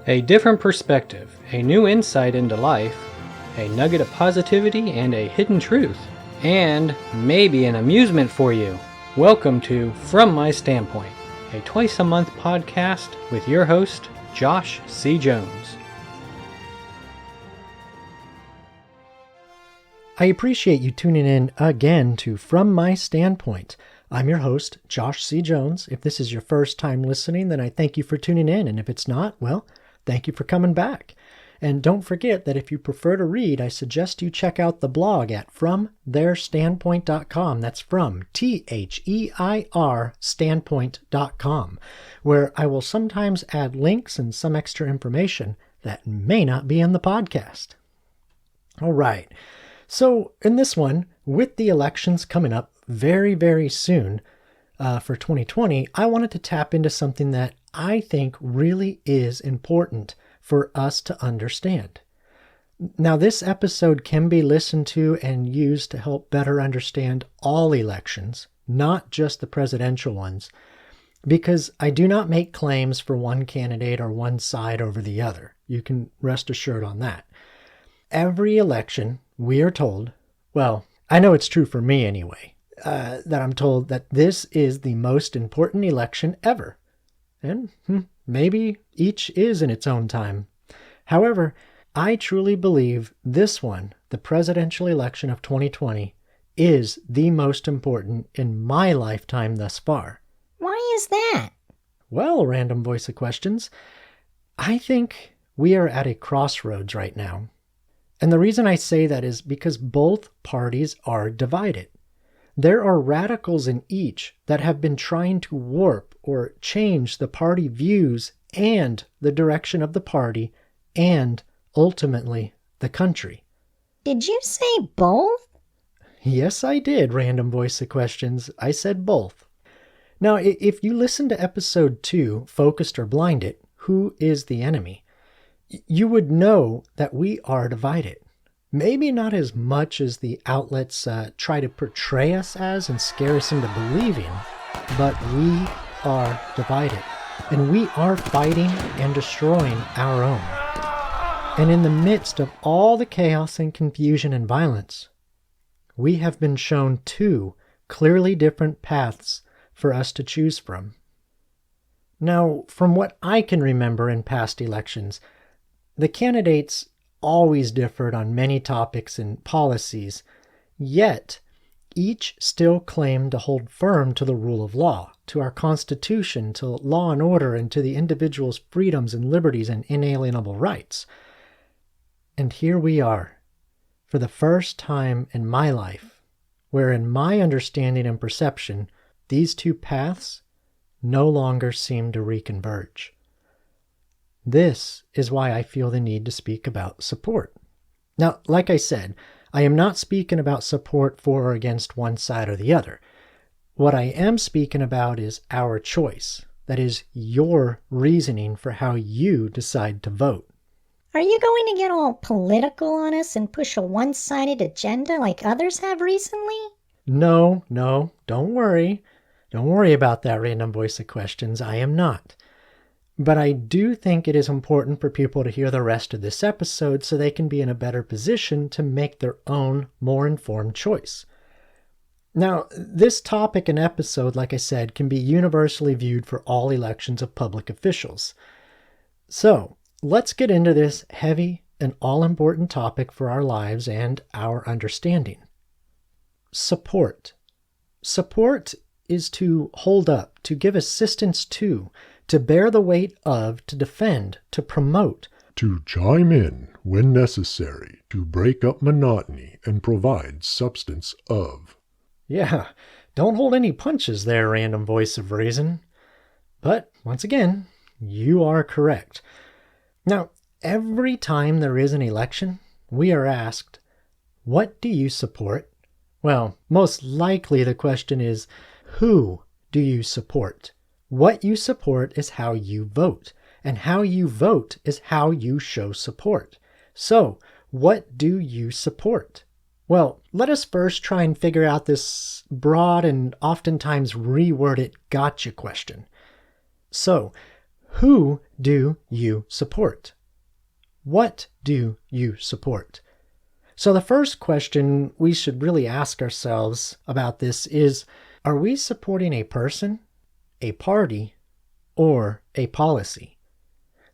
A different perspective, a new insight into life, a nugget of positivity and a hidden truth, and maybe an amusement for you. Welcome to From My Standpoint, a twice-a-month podcast with your host, Josh C. Jones. I appreciate you tuning in again to From My Standpoint. I'm your host, Josh C. Jones. If this is your first time listening, then I thank you for tuning in. And if it's not, well, thank you for coming back. And don't forget that if you prefer to read, I suggest you check out the blog at FromTheirStandpoint.com. That's from THEIR standpoint.com, where I will sometimes add links and some extra information that may not be in the podcast. All right. So in this one, with the elections coming up very, very soon for 2020, I wanted to tap into something that I think really is important for us to understand. Now, this episode can be listened to and used to help better understand all elections, not just the presidential ones, because I do not make claims for one candidate or one side over the other. You can rest assured on that. Every election, we are told, well, I know it's true for me anyway, that I'm told that this is the most important election ever. And maybe each is in its own time. However, I truly believe this one, the presidential election of 2020, is the most important in my lifetime thus far. Why is that? Well, random voice of questions, I think we are at a crossroads right now. And the reason I say that is because both parties are divided. There are radicals in each that have been trying to warp or change the party views and the direction of the party and, ultimately, the country. Did you say both? Yes, I did, random voice of questions. I said both. Now, if you listen to episode 2, Focused or Blinded, Who is the Enemy?, you would know that we are divided. Maybe not as much as the outlets try to portray us as and scare us into believing, but we are divided. And we are fighting and destroying our own. And in the midst of all the chaos and confusion and violence, we have been shown two clearly different paths for us to choose from. Now, from what I can remember in past elections, the candidates always differed on many topics and policies, yet each still claimed to hold firm to the rule of law, to our Constitution, to law and order, and to the individual's freedoms and liberties and inalienable rights. And here we are, for the first time in my life, where in my understanding and perception, these two paths no longer seem to reconverge. This is why I feel the need to speak about support. Now, like I said, I am not speaking about support for or against one side or the other. What I am speaking about is our choice. That is, your reasoning for how you decide to vote. Are you going to get all political on us and push a one-sided agenda like others have recently? No, don't worry. Don't worry about that, random voice of questions. I am not. But I do think it is important for people to hear the rest of this episode so they can be in a better position to make their own, more informed choice. Now, this topic and episode, like I said, can be universally viewed for all elections of public officials. So, let's get into this heavy and all-important topic for our lives and our understanding. Support. Support is to hold up, to give assistance to bear the weight of, to defend, to promote. To chime in when necessary, to break up monotony and provide substance of. Yeah, don't hold any punches there, random voice of reason. But, once again, you are correct. Now, every time there is an election, we are asked, what do you support? Well, most likely the question is, who do you support? What you support is how you vote, and how you vote is how you show support. So, what do you support? Well, let us first try and figure out this broad and oftentimes reworded gotcha question. So, who do you support? What do you support? So the first question we should really ask ourselves about this is, are we supporting a person, a party, or a policy?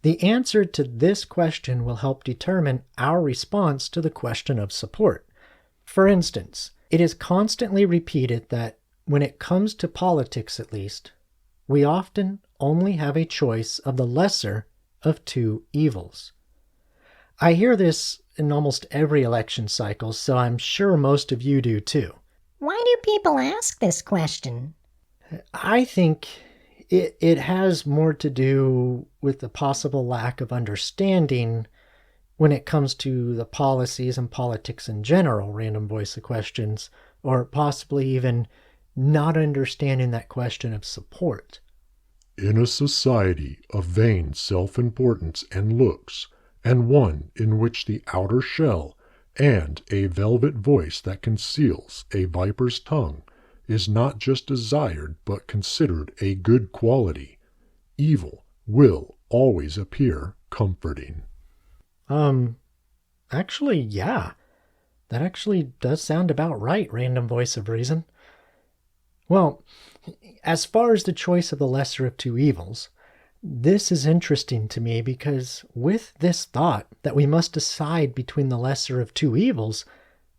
The answer to this question will help determine our response to the question of support. For instance, it is constantly repeated that when it comes to politics at least, we often only have a choice of the lesser of two evils. I hear this in almost every election cycle, so I'm sure most of you do too. Why do people ask this question? I think it has more to do with the possible lack of understanding when it comes to the policies and politics in general, random voice of questions, or possibly even not understanding that question of support. In a society of vain self-importance and looks, and one in which the outer shell and a velvet voice that conceals a viper's tongue is not just desired but considered a good quality, evil will always appear comforting. Actually, yeah. That actually does sound about right, random voice of reason. Well, as far as the choice of the lesser of two evils, this is interesting to me because with this thought that we must decide between the lesser of two evils,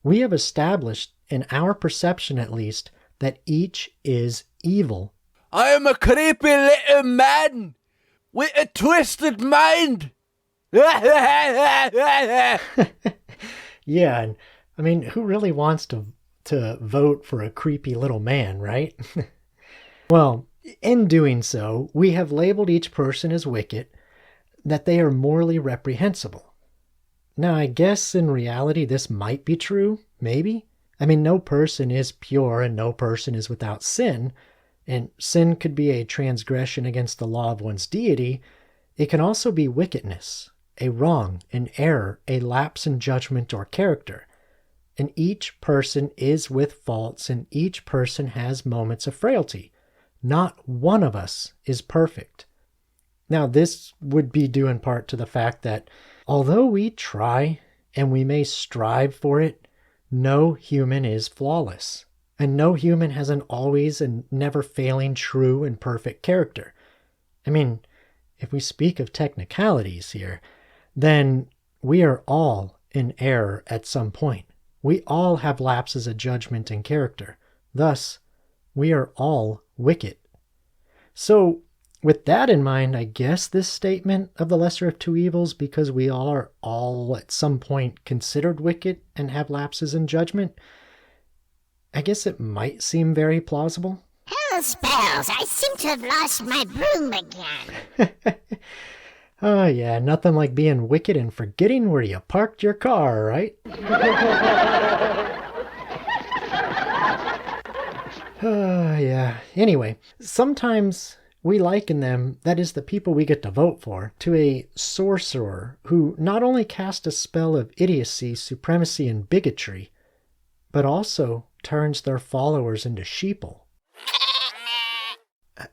we have established, in our perception at least, that each is evil. I am a creepy little man with a twisted mind. Yeah, and I mean, who really wants to vote for a creepy little man, right? Well, in doing so, we have labeled each person as wicked, that they are morally reprehensible. Now, I guess in reality this might be true, maybe. I mean, no person is pure and no person is without sin, and sin could be a transgression against the law of one's deity. It can also be wickedness, a wrong, an error, a lapse in judgment or character. And each person is with faults, and each person has moments of frailty. Not one of us is perfect. Now, this would be due in part to the fact that although we try and we may strive for it, no human is flawless. And no human has an always and never failing true and perfect character. I mean, if we speak of technicalities here, then we are all in error at some point. We all have lapses of judgment and character. Thus, we are all wicked. So, with that in mind, I guess this statement of the lesser of two evils, because we are all at some point considered wicked and have lapses in judgment, I guess it might seem very plausible. Hell spells, I seem to have lost my broom again. Oh yeah, nothing like being wicked and forgetting where you parked your car, right? Yeah. Anyway, sometimes we liken them, that is the people we get to vote for, to a sorcerer who not only cast a spell of idiocy, supremacy, and bigotry, but also turns their followers into sheeple.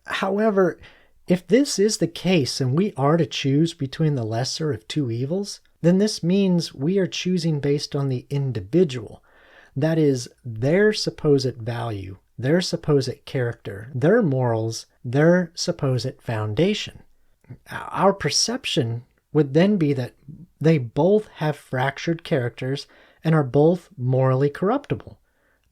However, if this is the case and we are to choose between the lesser of two evils, then this means we are choosing based on the individual. That is, their supposed value, their supposed character, their morals, their supposed foundation. Our perception would then be that they both have fractured characters and are both morally corruptible.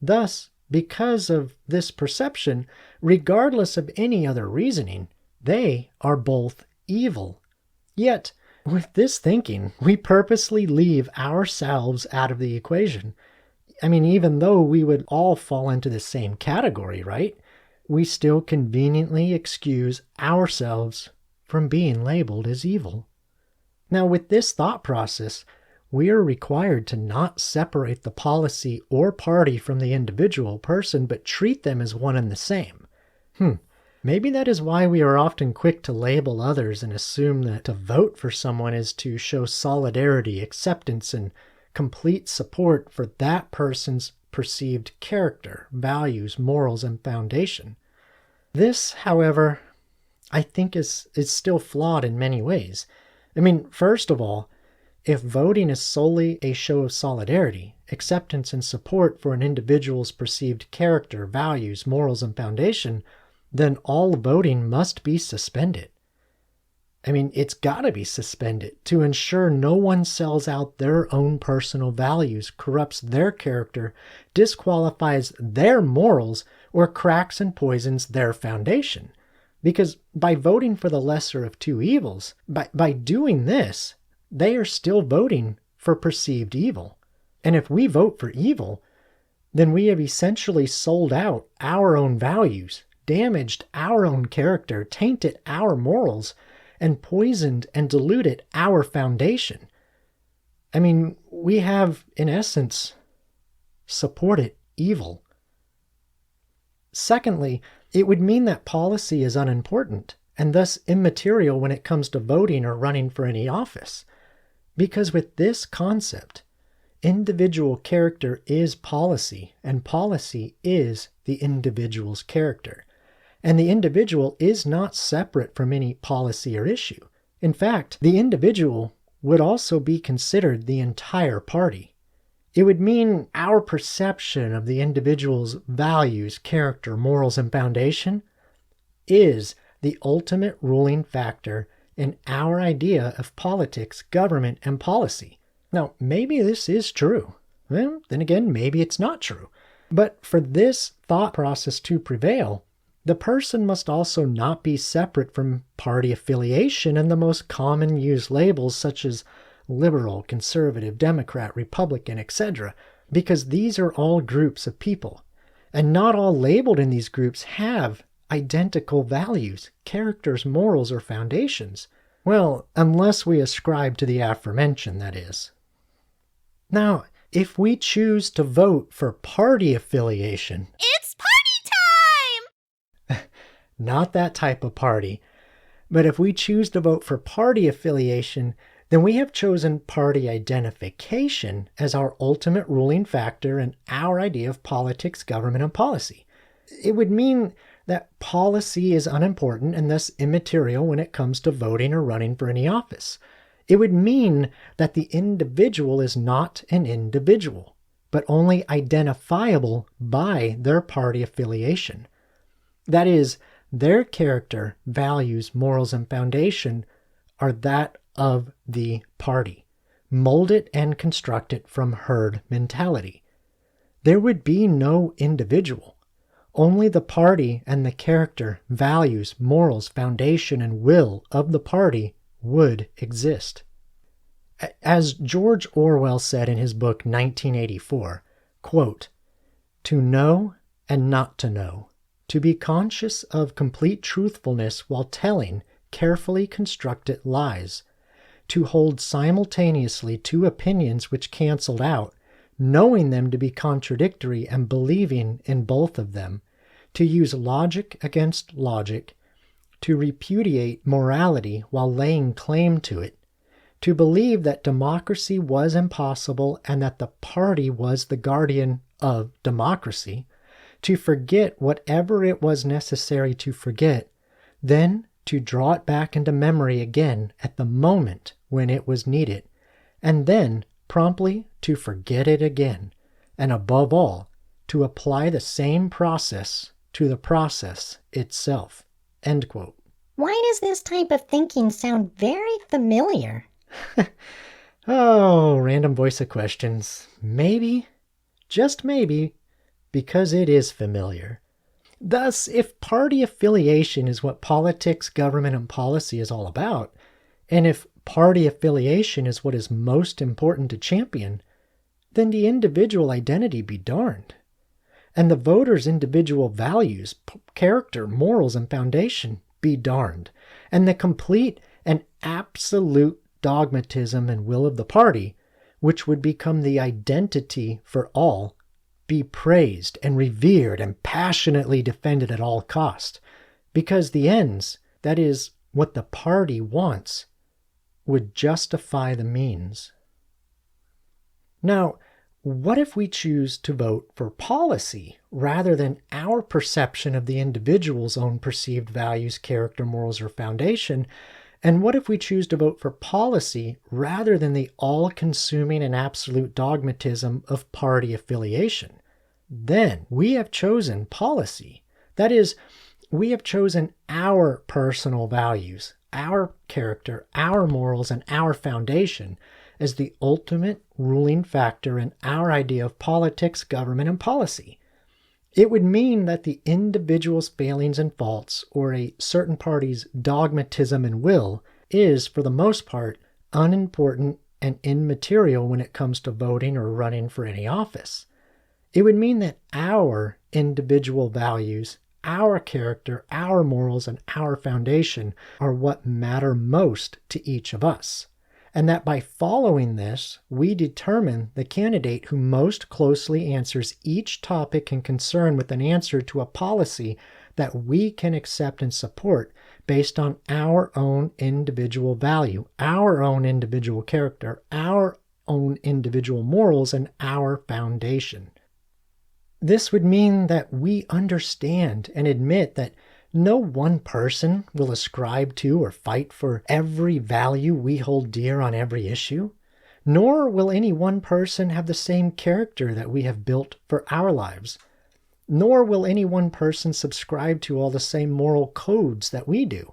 Thus, because of this perception, regardless of any other reasoning, they are both evil. Yet, with this thinking, we purposely leave ourselves out of the equation. I mean, even though we would all fall into the same category, right? We still conveniently excuse ourselves from being labeled as evil. Now, with this thought process, we are required to not separate the policy or party from the individual person, but treat them as one and the same. Maybe that is why we are often quick to label others and assume that to vote for someone is to show solidarity, acceptance, and complete support for that person's perceived character, values, morals, and foundation. This, however, I think is still flawed in many ways. I mean, first of all, if voting is solely a show of solidarity, acceptance, and support for an individual's perceived character, values, morals, and foundation, then all voting must be suspended. I mean, it's got to be suspended to ensure no one sells out their own personal values, corrupts their character, disqualifies their morals, or cracks and poisons their foundation. Because by voting for the lesser of two evils, by doing this, they are still voting for perceived evil. And if we vote for evil, then we have essentially sold out our own values, damaged our own character, tainted our morals, and poisoned and diluted our foundation. I mean, we have, in essence, supported evil. Secondly, it would mean that policy is unimportant and thus immaterial when it comes to voting or running for any office. Because with this concept, individual character is policy, and policy is the individual's character. And the individual is not separate from any policy or issue. In fact, the individual would also be considered the entire party. It would mean our perception of the individual's values, character, morals, and foundation is the ultimate ruling factor in our idea of politics, government, and policy. Now, maybe this is true. Well, then again, maybe it's not true. But for this thought process to prevail, the person must also not be separate from party affiliation and the most common used labels such as liberal, conservative, Democrat, Republican, etc., because these are all groups of people, and not all labeled in these groups have identical values, characters, morals, or foundations. Well, unless we ascribe to the aforementioned, that is. Now, if we choose to vote for party affiliation, It's party time! not that type of party, but if we choose to vote for party affiliation, then we have chosen party identification as our ultimate ruling factor in our idea of politics, government, and policy. It would mean that policy is unimportant and thus immaterial when it comes to voting or running for any office. It would mean that the individual is not an individual, but only identifiable by their party affiliation. That is, their character, values, morals, and foundation are that of the party, molded and constructed from herd mentality. There would be no individual. Only the party and the character, values, morals, foundation, and will of the party would exist. As George Orwell said in his book 1984, quote, "To know and not to know, to be conscious of complete truthfulness while telling carefully constructed lies, to hold simultaneously two opinions which canceled out, knowing them to be contradictory and believing in both of them, to use logic against logic, to repudiate morality while laying claim to it, to believe that democracy was impossible and that the party was the guardian of democracy, to forget whatever it was necessary to forget, then to draw it back into memory again at the moment when it was needed, and then promptly to forget it again, and above all, to apply the same process to the process itself." End quote. Why does this type of thinking sound very familiar? Oh, random voice of questions. Maybe, just maybe, because it is familiar. Thus, if party affiliation is what politics, government, and policy is all about, and if party affiliation is what is most important to champion, then the individual identity be darned. And the voter's individual values, character, morals, and foundation be darned. And the complete and absolute dogmatism and will of the party, which would become the identity for all, be praised and revered and passionately defended at all cost, because the ends, that is, what the party wants, would justify the means. Now, what if we choose to vote for policy rather than our perception of the individual's own perceived values, character, morals, or foundation? And what if we choose to vote for policy rather than the all-consuming and absolute dogmatism of party affiliation? Then we have chosen policy. That is, we have chosen our personal values, our character, our morals, and our foundation as the ultimate ruling factor in our idea of politics, government, and policy. It would mean that the individual's failings and faults, or a certain party's dogmatism and will, is, for the most part, unimportant and immaterial when it comes to voting or running for any office. It would mean that our individual values, our character, our morals, and our foundation are what matter most to each of us. And that by following this, we determine the candidate who most closely answers each topic and concern with an answer to a policy that we can accept and support based on our own individual value, our own individual character, our own individual morals, and our foundation. This would mean that we understand and admit that no one person will ascribe to or fight for every value we hold dear on every issue, nor will any one person have the same character that we have built for our lives, nor will any one person subscribe to all the same moral codes that we do,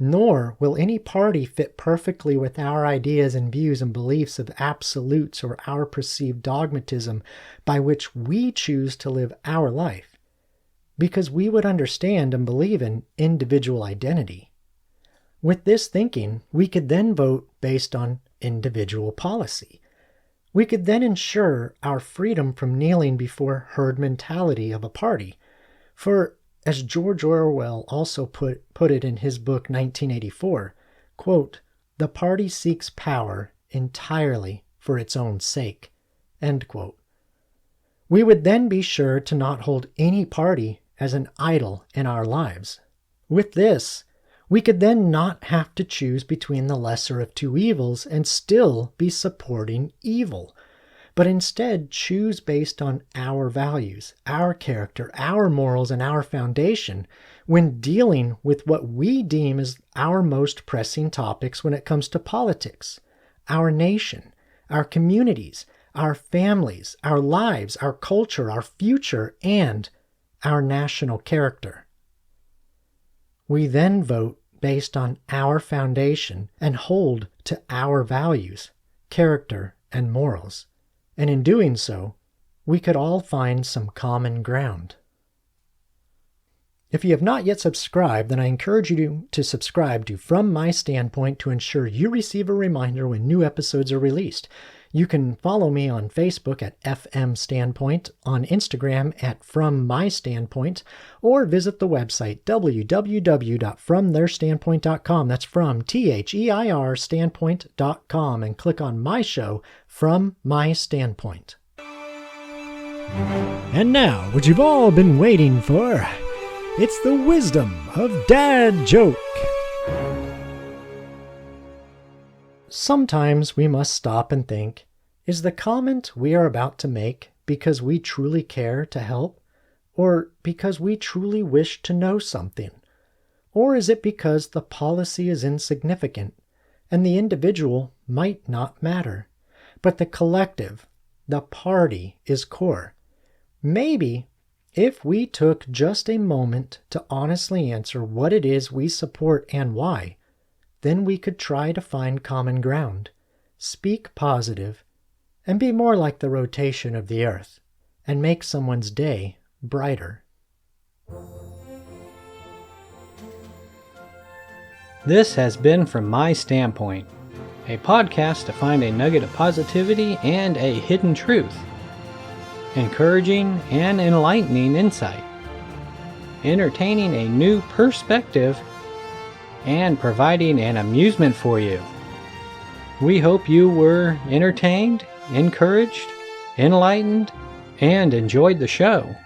nor will any party fit perfectly with our ideas and views and beliefs of absolutes or our perceived dogmatism by which we choose to live our life, because we would understand and believe in individual identity. With this thinking, we could then vote based on individual policy. We could then ensure our freedom from kneeling before herd mentality of a party. For, as George Orwell also put it in his book 1984, quote, "The party seeks power entirely for its own sake," end quote. We would then be sure to not hold any party as an idol in our lives. With this, we could then not have to choose between the lesser of two evils and still be supporting evil, but instead choose based on our values, our character, our morals, and our foundation when dealing with what we deem as our most pressing topics when it comes to politics, our nation, our communities, our families, our lives, our culture, our future, and our national character. We then vote based on our foundation and hold to our values, character, and morals. And in doing so, we could all find some common ground. If you have not yet subscribed, then I encourage you to subscribe to From My Standpoint to ensure you receive a reminder when new episodes are released. You can follow me on Facebook at FM Standpoint, on Instagram at From My Standpoint, or visit the website www.fromtheirstandpoint.com. That's from THEIR standpoint.com, and click on my show, From My Standpoint. And now, what you've all been waiting for, it's the wisdom of Dad Joke. Sometimes we must stop and think, is the comment we are about to make because we truly care to help, or because we truly wish to know something? Or is it because the policy is insignificant and the individual might not matter, but the collective, the party, is core? Maybe if we took just a moment to honestly answer what it is we support and why, then we could try to find common ground, speak positive, and be more like the rotation of the earth, and make someone's day brighter. This has been From My Standpoint, a podcast to find a nugget of positivity and a hidden truth, encouraging and enlightening insight, entertaining a new perspective, and providing an amusement for you. We hope you were entertained, encouraged, enlightened, and enjoyed the show.